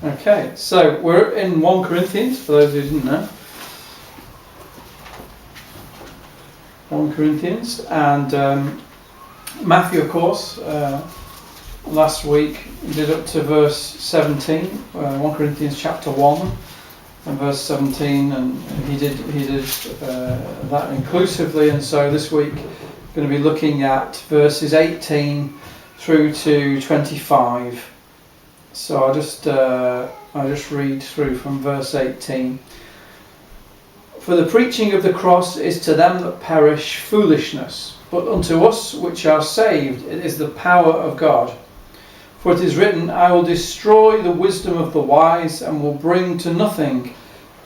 Okay, so we're in 1 Corinthians, for those who didn't know. 1 Corinthians, and Matthew, of course, last week did up to verse 17, 1 Corinthians chapter 1 and verse 17, and he did that inclusively, and so this week we're going to be looking at verses 18 through to 25. So I'll just read through from verse 18. For the preaching of the cross is to them that perish foolishness, but unto us which are saved it is the power of God. For it is written, I will destroy the wisdom of the wise, and will bring to nothing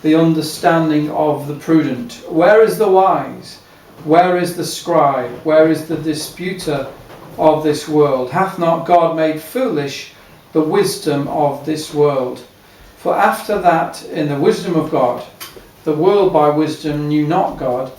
the understanding of the prudent. Where is the wise? Where is the scribe? Where is the disputer of this world? Hath not God made foolish the wisdom of this world? For after that, in the wisdom of God, the world by wisdom knew not God.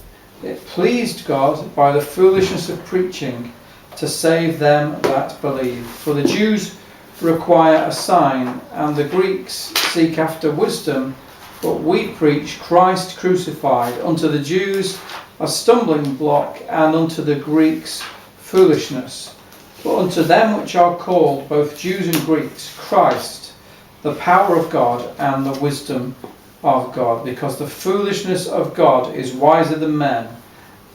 It pleased God by the foolishness of preaching to save them that believe. For the Jews require a sign, and the Greeks seek after wisdom, but we preach Christ crucified, unto the Jews a stumbling block, and unto the Greeks foolishness. But unto them which are called, both Jews and Greeks, Christ, the power of God and the wisdom of God. Because the foolishness of God is wiser than men,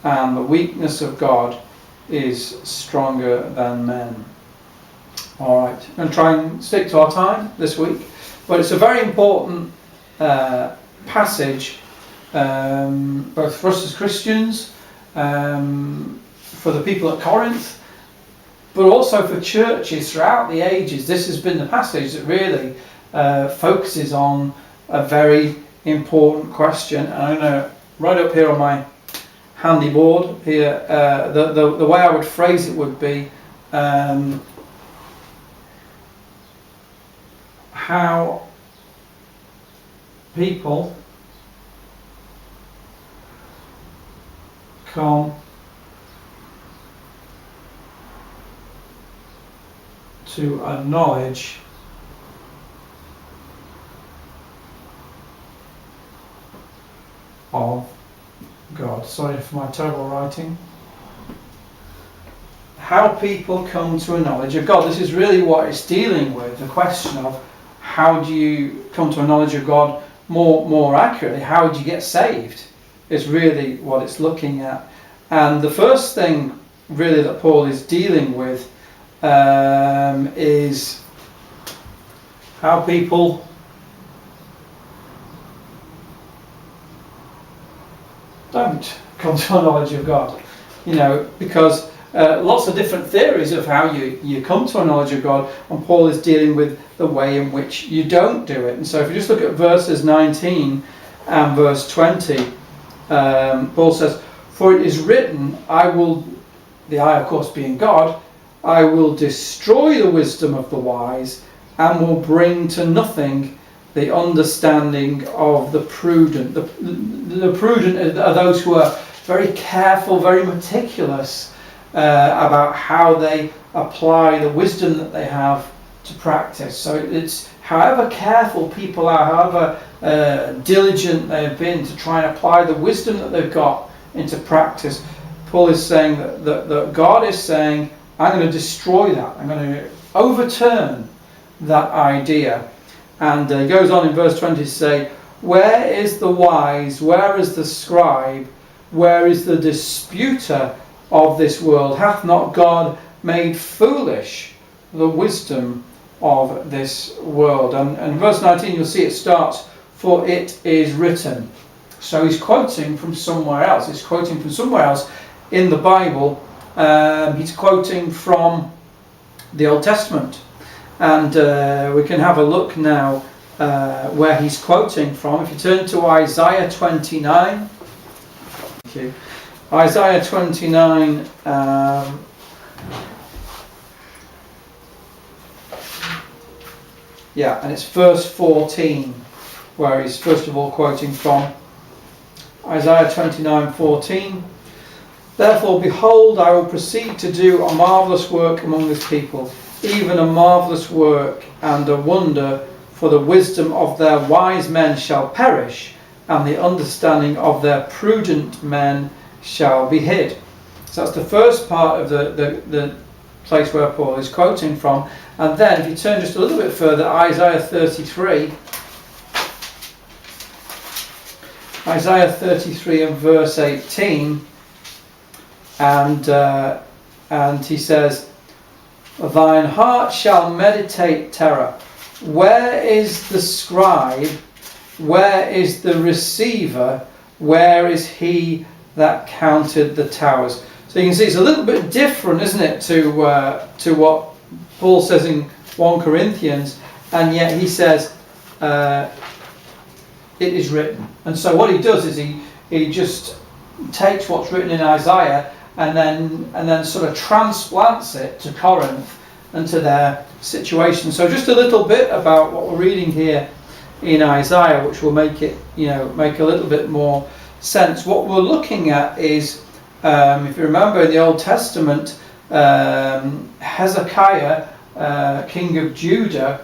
and the weakness of God is stronger than men. Alright, I'm going to try and stick to our time this week, but it's a very important passage, both for us as Christians, for the people at Corinth, but also for churches throughout the ages. This has been the passage that really focuses on a very important question. And I'm going to write up here on my handy board here, the way I would phrase it would be, how people come to a knowledge of God. Sorry for my terrible writing. How people come to a knowledge of God. This is really what it's dealing with, the question of how do you come to a knowledge of God more accurately. How do you get saved is really what it's looking at. And the first thing really that Paul is dealing with is how people don't come to a knowledge of God. Because lots of different theories of how you come to a knowledge of God, and Paul is dealing with the way in which you don't do it. And so if you just look at verses 19 and verse 20, Paul says, for it is written, I will, the I of course being God, I will destroy the wisdom of the wise, and will bring to nothing the understanding of the prudent. The prudent are those who are very careful, very meticulous about how they apply the wisdom that they have to practice. So it's however careful people are, however diligent they have been to try and apply the wisdom that they've got into practice. Paul is saying that God is saying, I'm going to destroy that. I'm going to overturn that idea. And he goes on in verse 20 to say, where is the wise? Where is the scribe? Where is the disputer of this world? Hath not God made foolish the wisdom of this world? And in verse 19 you'll see it starts, for it is written. So he's quoting from somewhere else. He's quoting from somewhere else in the Bible. He's quoting from the Old Testament. And we can have a look now where he's quoting from. If you turn to Isaiah 29. Thank you. Isaiah 29, and it's verse 14 where he's first of all quoting from. Isaiah 29:14. Therefore, behold, I will proceed to do a marvellous work among this people, even a marvellous work and a wonder For the wisdom of their wise men shall perish, and the understanding of their prudent men shall be hid. So that's the first part of the place where Paul is quoting from. And then if you turn just a little bit further, Isaiah 33. Isaiah 33 and verse 18. And he says, thine heart shall meditate terror. Where is the scribe? Where is the receiver? Where is he that counted the towers? So you can see it's a little bit different, isn't it, to what Paul says in 1 Corinthians, and yet he says it is written. And so what he does is he just takes what's written in Isaiah and then sort of transplants it to Corinth and to their situation. So just a little bit about what we're reading here in Isaiah, which will make it, make a little bit more sense. What we're looking at is, if you remember in the Old Testament, Hezekiah, king of Judah,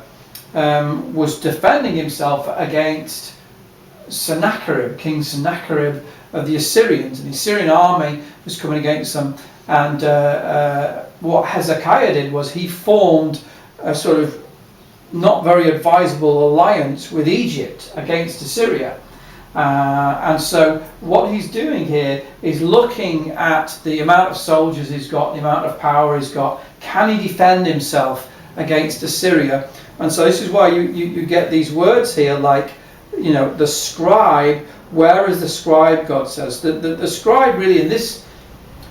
was defending himself against Sennacherib, King Sennacherib of the Assyrians, and the Assyrian army was coming against them. And what Hezekiah did was he formed a sort of not very advisable alliance with Egypt against Assyria. And so what he's doing here is looking at the amount of soldiers he's got, the amount of power he's got. Can he defend himself against Assyria? And so this is why you get these words here like, the scribe. Where is the scribe, God says? The scribe really in this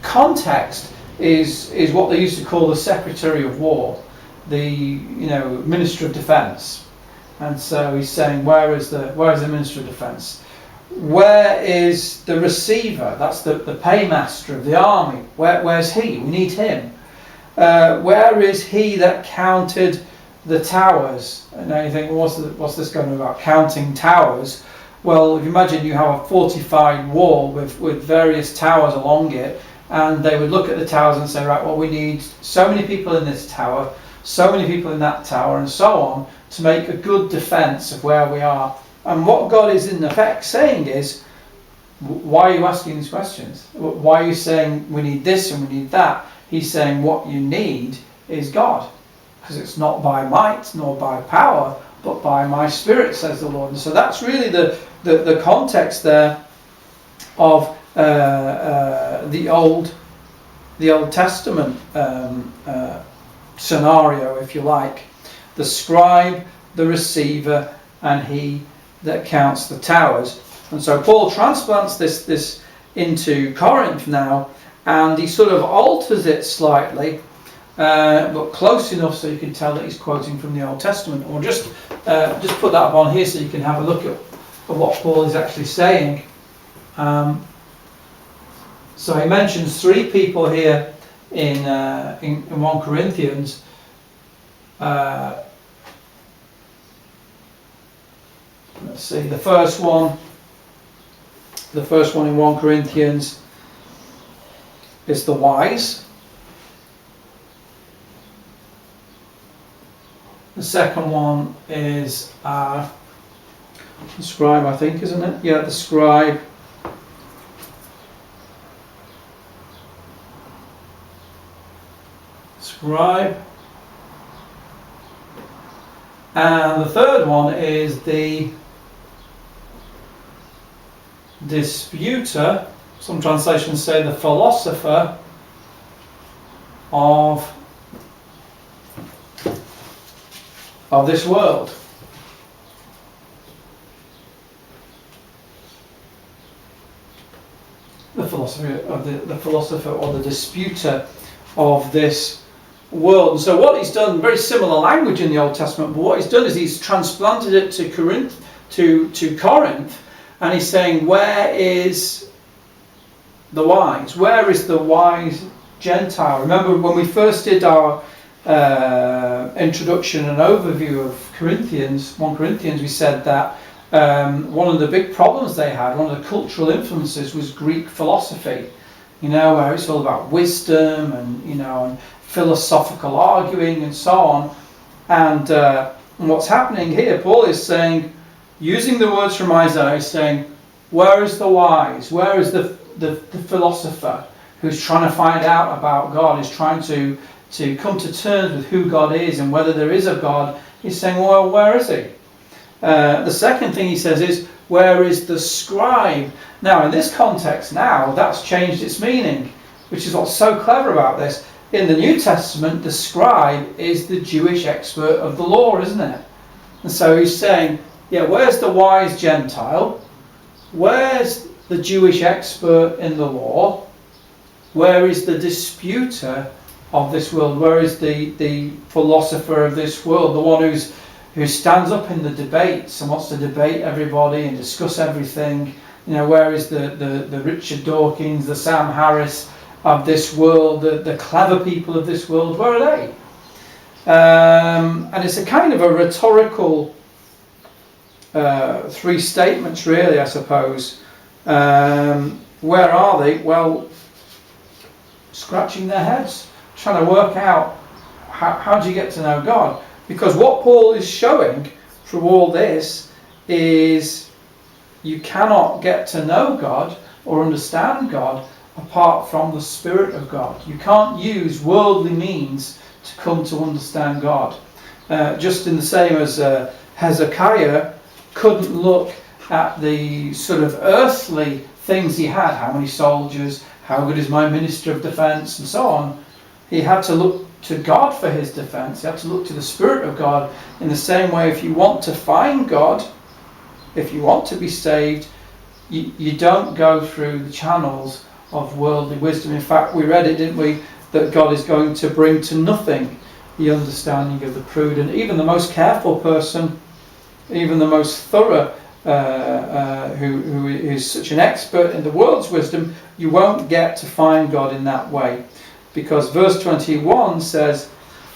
context is what they used to call the Secretary of War, the Minister of Defence. And so he's saying, where is the Minister of Defence? Where is the receiver? That's the paymaster of the army. Where's he? We need him. Where is he that counted the towers? And now you think, well, what's this going on about? Counting towers? Well, if you imagine you have a fortified wall with various towers along it, and they would look at the towers and say, right, well, we need so many people in this tower, so many people in that tower, and so on, to make a good defence of where we are. And what God is in effect saying is, why are you asking these questions? Why are you saying we need this and we need that? He's saying what you need is God, because it's not by might nor by power, but by my Spirit, says the Lord. And so that's really the context there of the Old Testament scenario, if you like. The scribe, the receiver, and he that counts the towers. And so Paul transplants this into Corinth now, and he sort of alters it slightly, but close enough so you can tell that he's quoting from the Old Testament. And we'll just put that up on here so you can have a look at what Paul is actually saying. So he mentions three people here in 1 Corinthians. Let's see, the first one in 1 Corinthians is the wise. The second one is the scribe, I think, isn't it? Yeah, the scribe. And the third one is the disputer. Some translations say the philosopher of this world. The philosopher or the disputer of this world. And so what he's done, very similar language in the Old Testament, but what he's done is he's transplanted it to Corinth, and he's saying, where is the wise? Where is the wise Gentile? Remember when we first did our introduction and overview of 1 Corinthians, we said that one of the big problems they had, one of the cultural influences, was Greek philosophy. Where it's all about wisdom and and philosophical arguing and so on. And And what's happening here, Paul is saying, using the words from Isaiah, is saying, where is the wise? Where is the philosopher who's trying to find out about God, is trying to come to terms with who God is and whether there is a God? He's saying, well, where is he? The second thing he says is, where is the scribe? Now, in this context now, that's changed its meaning, which is what's so clever about this. In the New Testament, the scribe is the Jewish expert of the law, isn't it? And so he's saying, yeah, where's the wise Gentile? Where's the Jewish expert in the law? Where is the disputer of this world? Where is the philosopher of this world? The one who stands up in the debates and wants to debate everybody and discuss everything? You know, where is the Richard Dawkins, the Sam Harris of this world, the clever people of this world? Where are they? And it's a kind of a rhetorical three statements, really, I suppose. Where are they? Well, scratching their heads, trying to work out how do you get to know God? Because what Paul is showing through all this is you cannot get to know God or understand God apart from the Spirit of God. You can't use worldly means to come to understand God. Just in the same as Hezekiah couldn't look at the sort of earthly things he had, how many soldiers, how good is my minister of defence, and so on. He had to look to God for his defence. He had to look to the Spirit of God. In the same way, if you want to find God, if you want to be saved, you don't go through the channels of worldly wisdom. In fact, we read it, didn't we, that God is going to bring to nothing the understanding of the prudent. Even the most careful person, even the most thorough, who is such an expert in the world's wisdom, you won't get to find God in that way. Because verse 21 says,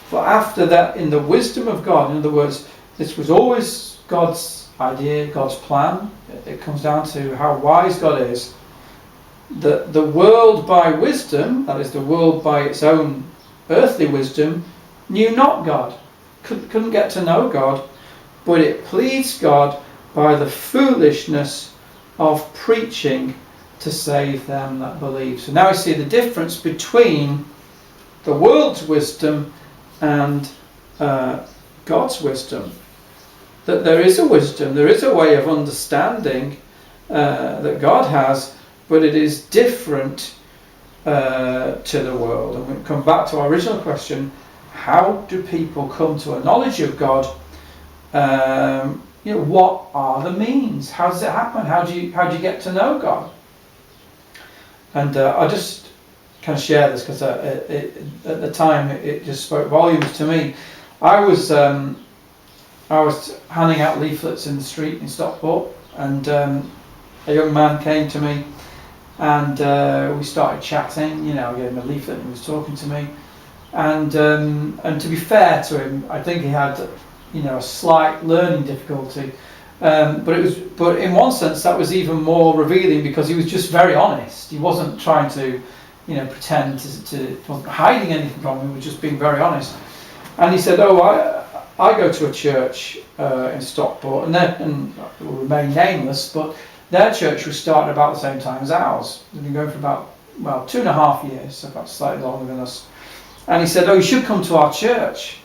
for after that, in the wisdom of God, in other words, this was always God's idea, God's plan. It comes down to how wise God is. The world by wisdom, that is the world by its own earthly wisdom, knew not God, couldn't get to know God, but it pleased God by the foolishness of preaching to save them that believe. So now we see the difference between the world's wisdom and God's wisdom. That there is a wisdom, there is a way of understanding that God has, but it is different to the world. And we come back to our original question: how do people come to a knowledge of God? What are the means? How does it happen? How do you get to know God? And I just kind of share this because at the time it just spoke volumes to me. I was handing out leaflets in the street in Stockport, and a young man came to me, and we started chatting. I gave him a leaflet and he was talking to me, and to be fair to him, I think he had a slight learning difficulty, but in one sense that was even more revealing, because he was just very honest. He wasn't trying to pretend to wasn't hiding anything from him. He was just being very honest. And he said, I go to a church in Stockport, and it will remain nameless, but their church was started about the same time as ours. They've been going for about 2.5 years, so perhaps slightly longer than us. And he said, you should come to our church.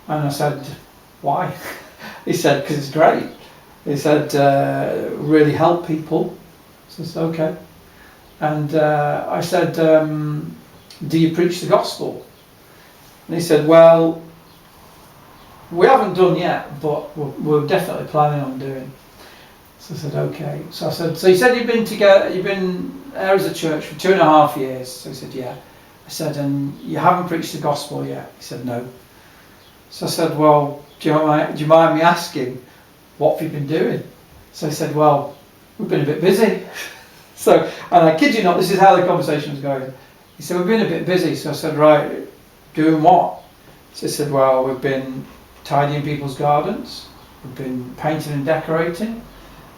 And I said, why? He said, because it's great. He said, really help people. So I said, okay. And I said, do you preach the gospel? And he said, well, we haven't done yet, but we're definitely planning on doing. So I said, okay. So I said, so you said you've been there as a church for 2.5 years. So he said, yeah. I said, and you haven't preached the gospel yet? He said, no. So I said, well, do you mind me asking, what have you been doing? So he said, well, we've been a bit busy. And I kid you not, this is how the conversation was going. He said, we've been a bit busy. So I said, right, doing what? So he said, well, we've been tidying people's gardens, we've been painting and decorating,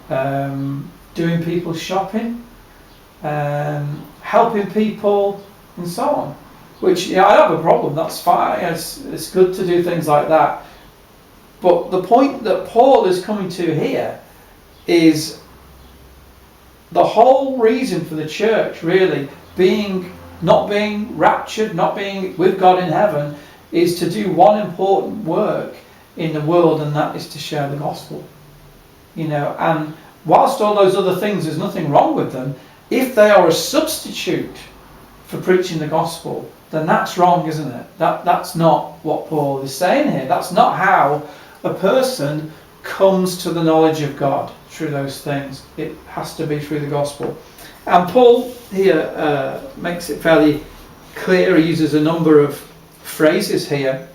doing people's shopping, helping people, and so on. Which, I don't have a problem, that's fine. It's good to do things like that. But the point that Paul is coming to here is the whole reason for the church really not being raptured, not being with God in heaven, is to do one important work in the world, and that is to share the gospel. And whilst all those other things, there's nothing wrong with them, if they are a substitute for preaching the gospel, then that's wrong, isn't it? That's not what Paul is saying here. That's not how a person comes to the knowledge of God, through those things. It has to be through the gospel. And Paul here makes it fairly clear. He uses a number of phrases here.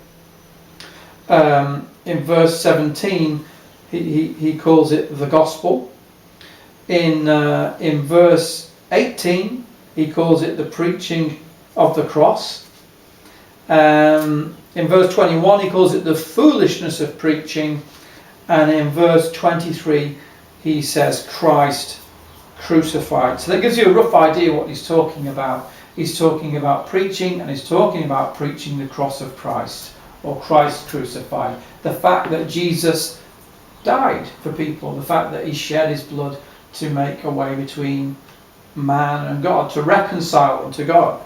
In verse 17, he calls it the gospel. In verse 18, he calls it the preaching of the cross. In verse 21, he calls it the foolishness of preaching. And in verse 23, he says Christ crucified. So that gives you a rough idea what he's talking about. He's talking about preaching, and he's talking about preaching the cross of Christ, or Christ crucified. The fact that Jesus died for people, the fact that he shed his blood to make a way between man and God, to reconcile them to God.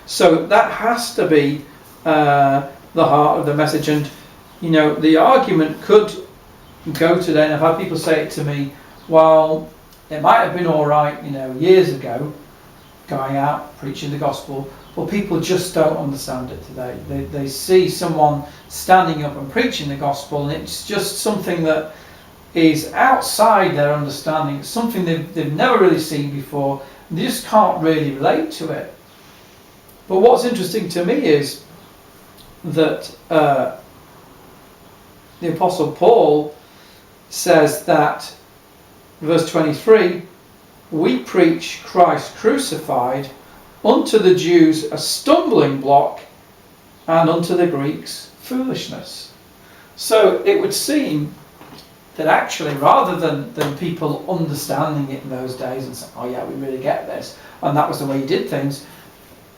So that has to be the heart of the message. And the argument could go today, and I've had people say it to me, well, it might have been all right, years ago, going out preaching the gospel, but people just don't understand it today. They see someone standing up and preaching the gospel, and it's just something that is outside their understanding. It's something they've never really seen before, and they just can't really relate to it. But what's interesting to me is that the Apostle Paul says that, verse 23, we preach Christ crucified, unto the Jews a stumbling block, and unto the Greeks foolishness. So it would seem that actually, rather than people understanding it in those days and saying, oh yeah, we really get this, and that was the way he did things,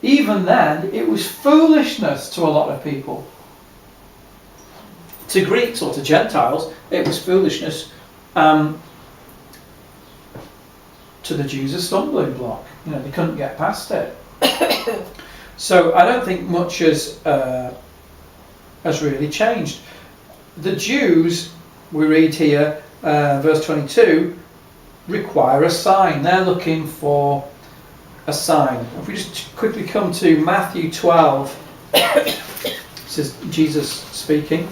even then it was foolishness to a lot of people. To Greeks or to Gentiles, it was foolishness. To the Jews, a stumbling block. They couldn't get past it. So I don't think much has really changed. The Jews, we read here, verse 22, require a sign. They're looking for a sign. If we just quickly come to Matthew 12, this is Jesus speaking.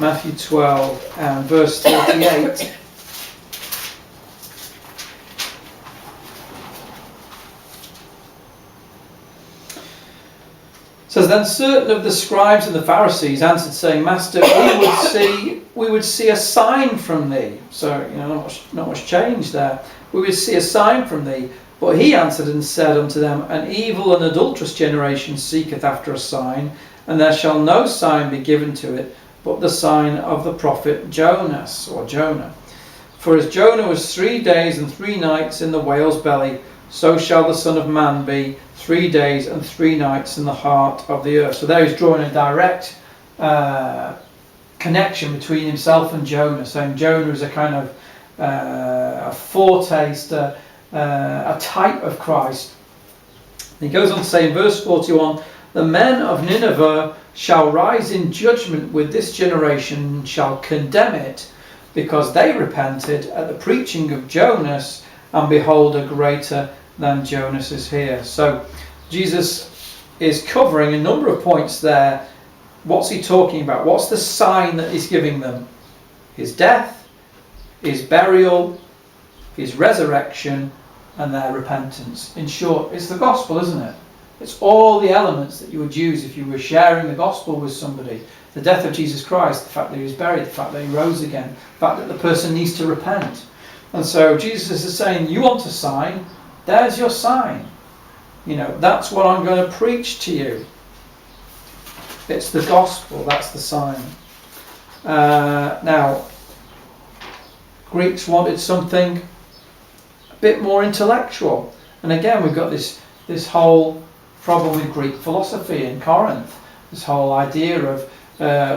Matthew 12 and verse 38. Says, then certain of the scribes and the Pharisees answered, saying, Master, we would see a sign from thee. So, not much change there. We would see a sign from thee. But he answered and said unto them, an evil and adulterous generation seeketh after a sign, and there shall no sign be given to it, but the sign of the prophet Jonas, or Jonah. For as Jonah was 3 days and 3 nights in the whale's belly, so shall the Son of Man be 3 days and 3 nights in the heart of the earth. So there he's drawing a direct connection between himself and Jonah, saying Jonah is a kind of a foretaste, a type of Christ. And he goes on to say in verse 41, the men of Nineveh shall rise in judgment with this generation, and shall condemn it, because they repented at the preaching of Jonas, and behold, a greater than Jonas is here. So Jesus is covering a number of points there. What's he talking about? What's the sign that he's giving them? His death, his burial, his resurrection, and their repentance. In short, it's the gospel, isn't it? It's all the elements that you would use if you were sharing the gospel with somebody. The death of Jesus Christ, the fact that he was buried, the fact that he rose again, the fact that the person needs to repent. And so Jesus is saying, you want a sign? There's your sign. That's what I'm going to preach to you. It's the gospel, that's the sign. Now, Greeks wanted something a bit more intellectual. And again, we've got this whole problem with Greek philosophy in Corinth. This whole idea of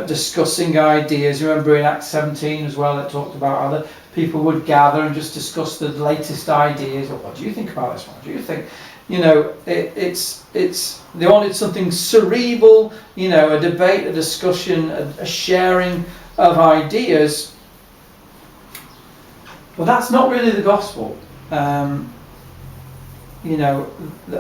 discussing ideas. You remember in Acts 17 as well, it talked about other people would gather and just discuss the latest ideas. Or what do you think about this one? What do you think? You know, it's they wanted something cerebral. You know, a debate, a discussion, a sharing of ideas. Well, that's not really the gospel. You know,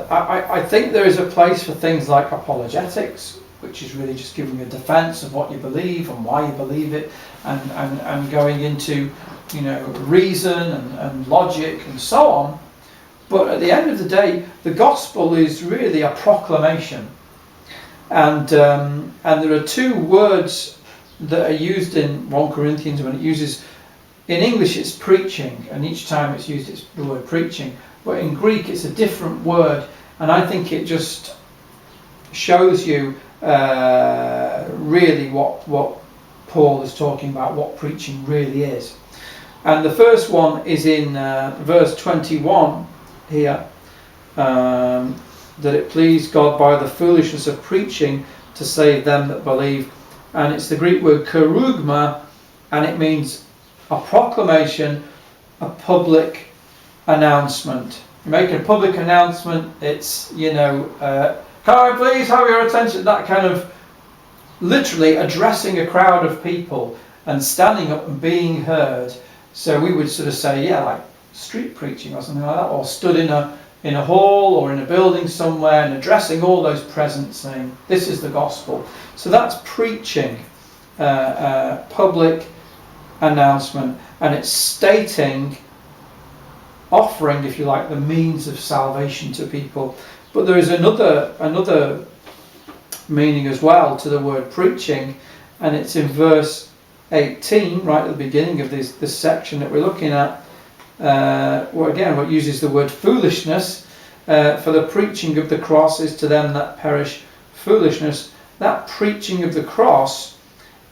I think there is a place for things like apologetics, which is really just giving a defence of what you believe and why you believe it, and going into, you know, reason and logic and so on. But at the end of the day, the gospel is really a proclamation. And there are two words that are used in 1 Corinthians when it uses, in English it's preaching, and each time it's used it's the word preaching, but in Greek it's a different word, and I think it just shows you really what Paul is talking about, what preaching really is. And the first one is in verse 21 here, that it pleased God by the foolishness of preaching to save them that believe. And it's the Greek word kerugma, and it means a proclamation, a public announcement. You make a public announcement, it's, you know, can I please have your attention? That kind of literally addressing a crowd of people and standing up and being heard. So we would sort of say, yeah, like street preaching or something like that, or stood in a hall or in a building somewhere and addressing all those present, saying, this is the gospel. So that's preaching, public announcement, and it's stating, offering, if you like, the means of salvation to people. But there is another meaning as well to the word preaching, and it's in verse 18, right at the beginning of this section that we're looking at. What uses the word foolishness. For the preaching of the cross is to them that perish foolishness. That preaching of the cross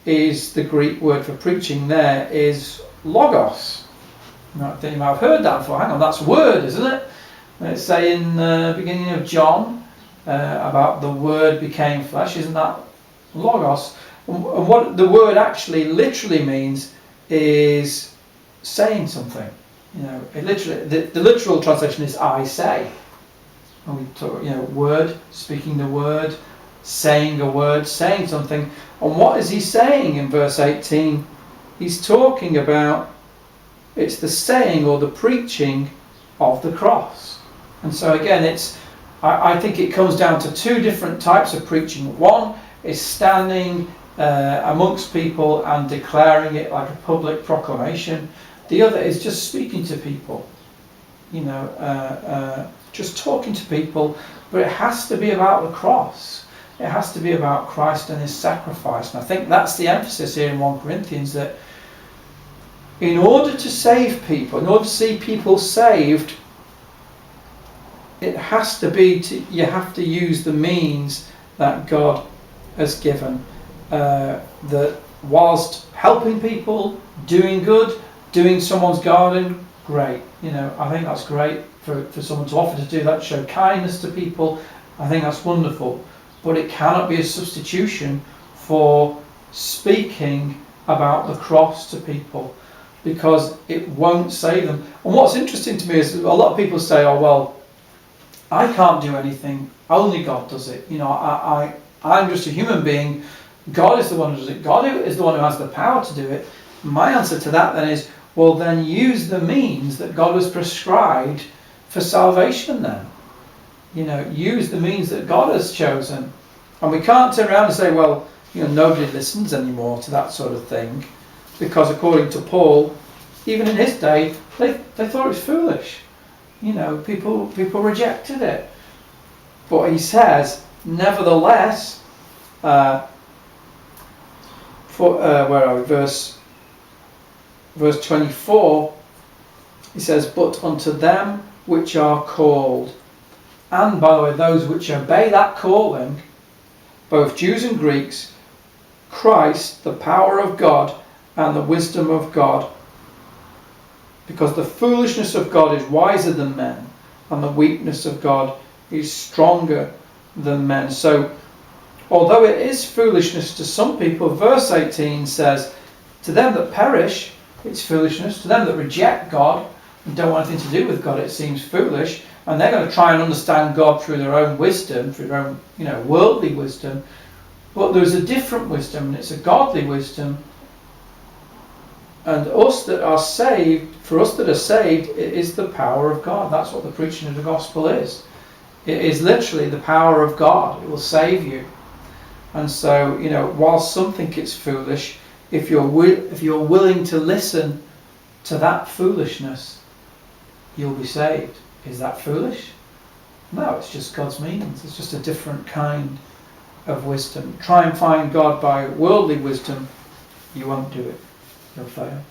is the Greek word for preaching there is logos. You might have heard that before. Hang on, that's word, isn't it? Let's say in the beginning of John about the word became flesh. Isn't that logos? And what the word actually literally means is saying something. You know, it literally, the literal translation is I say. And we talk, you know, word, speaking the word, saying a word, saying something. And what is he saying in verse 18? He's talking about, it's the saying or the preaching of the cross. And so again, I think it comes down to two different types of preaching. One is standing amongst people and declaring it like a public proclamation. The other is just speaking to people, you know, just talking to people, but it has to be about the cross. It has to be about Christ and his sacrifice. And I think that's the emphasis here in 1 Corinthians, that in order to save people, in order to see people saved, it has to be, you have to use the means that God has given. That whilst helping people, doing good, doing someone's garden, great. You know, I think that's great for someone to offer to do that, show kindness to people. I think that's wonderful. But it cannot be a substitution for speaking about the cross to people, because it won't save them. And what's interesting to me is a lot of people say, oh, well, I can't do anything, only God does it. You know, I'm just a human being. God is the one who does it. God is the one who has the power to do it. My answer to that then is, well, then use the means that God has prescribed for salvation then. You know, use the means that God has chosen. And we can't turn around and say, well, you know, nobody listens anymore to that sort of thing, because according to Paul, even in his day, they thought it was foolish. You know, people rejected it. But he says, nevertheless, where are we? Verse 24, he says, but unto them which are called, and by the way, those which obey that calling, both Jews and Greeks, Christ, the power of God and the wisdom of God, because the foolishness of God is wiser than men, and the weakness of God is stronger than men. So, although it is foolishness to some people, verse 18 says, to them that perish, it's foolishness. To them that reject God and don't want anything to do with God, it seems foolish. And they're going to try and understand God through their own wisdom, through their own, worldly wisdom. But there's a different wisdom, and it's a godly wisdom. And us that are saved, for us that are saved, it is the power of God. That's what the preaching of the gospel is. It is literally the power of God. It will save you. And so, while some think it's foolish, if you're willing to listen to that foolishness, you'll be saved. Is that foolish? No, it's just God's means. It's just a different kind of wisdom. Try and find God by worldly wisdom, you won't do it. You'll fail.